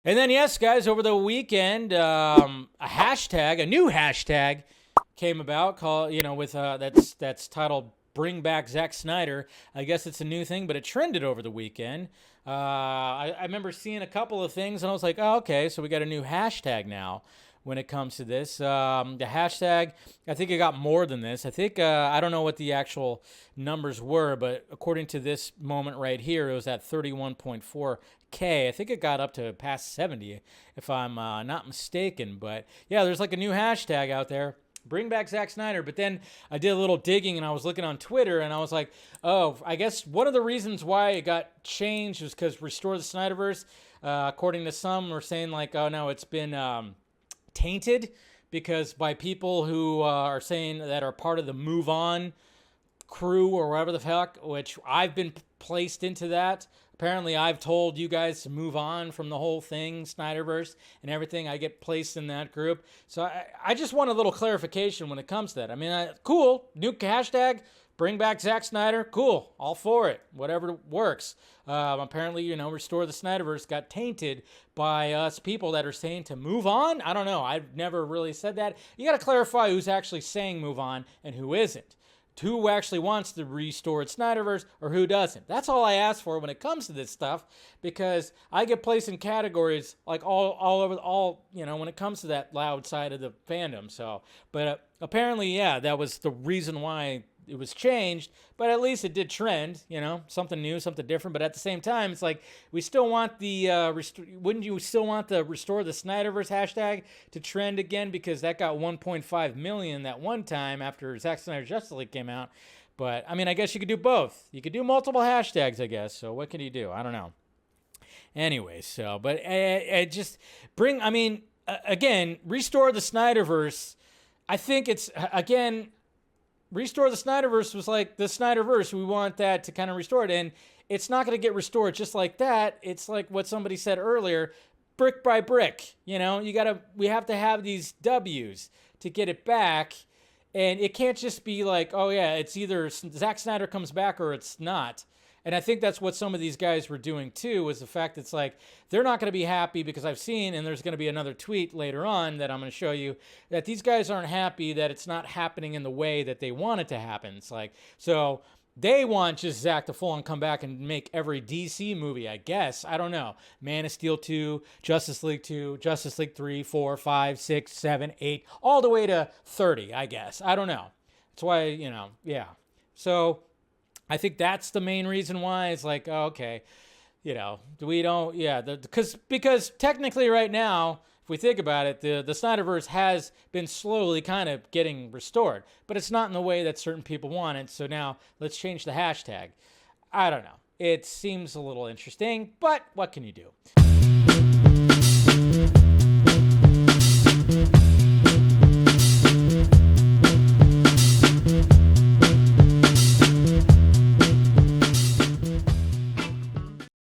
And then, yes, guys, over the weekend, a new hashtag came about called, with that's titled "Bring Back Zack Snyder." I guess it's a new thing, but it trended over the weekend. I remember seeing a couple of things, and I was like, oh, okay, so we got a new hashtag now when it comes to this. The hashtag, I think it got more than this. I think, I don't know what the actual numbers were, but according to this moment right here, it was at 31.4K. I think it got up to past 70, if I'm not mistaken. But yeah, there's like a new hashtag out there. Bring back Zack Snyder. But then I did a little digging and I was looking on Twitter and I was like, oh, I guess one of the reasons why it got changed was because Restore the Snyderverse, according to some, were saying like, oh no, it's been tainted because by people who are saying that are part of the Move On crew or whatever the heck, which I've been placed into that. Apparently, I've told you guys to move on from the whole thing, Snyderverse and everything. I get placed in that group. So I just want a little clarification when it comes to that. I mean, cool, new hashtag, bring back Zack Snyder. Cool, all for it. Whatever works. Apparently, Restore the Snyderverse got tainted by us people that are saying to move on. I don't know. I've never really said that. You got to clarify who's actually saying move on and who isn't. Who actually wants the restored Snyderverse or who doesn't. That's all I ask for when it comes to this stuff, because I get placed in categories like all over, when it comes to that loud side of the fandom. So, but apparently, yeah, that was the reason why it was changed, but at least it did trend, something new, something different. But at the same time, it's like we still want the wouldn't you still want the Restore the Snyderverse hashtag to trend again, because that got 1.5 million that one time after Zack Snyder's Justice League came out. But I mean, I guess you could do both. You could do multiple hashtags, I guess. So what can you do? I don't know. Anyway, so but just bring. I mean, again, Restore the Snyderverse. I think it's again. Restore the Snyderverse was like the Snyderverse. We want that to kind of restore it. And it's not going to get restored just like that. It's like what somebody said earlier, brick by brick. We have to have these W's to get it back. And it can't just be like, oh yeah, it's either Zack Snyder comes back or it's not. And I think that's what some of these guys were doing too, was the fact it's like they're not going to be happy, because I've seen, and there's going to be another tweet later on that I'm going to show you, that these guys aren't happy that it's not happening in the way that they want it to happen. It's like, so they want just Zack to full on come back and make every DC movie, I guess. I don't know. Man of Steel 2, Justice League 2, Justice League 3, 4, 5, 6, 7, 8, all the way to 30, I guess. I don't know. That's why, yeah. So I think that's the main reason why it's like, oh, okay, we don't, yeah, because technically right now, if we think about it, the Snyderverse has been slowly kind of getting restored, but it's not in the way that certain people want it. So now let's change the hashtag. I don't know. It seems a little interesting, but what can you do?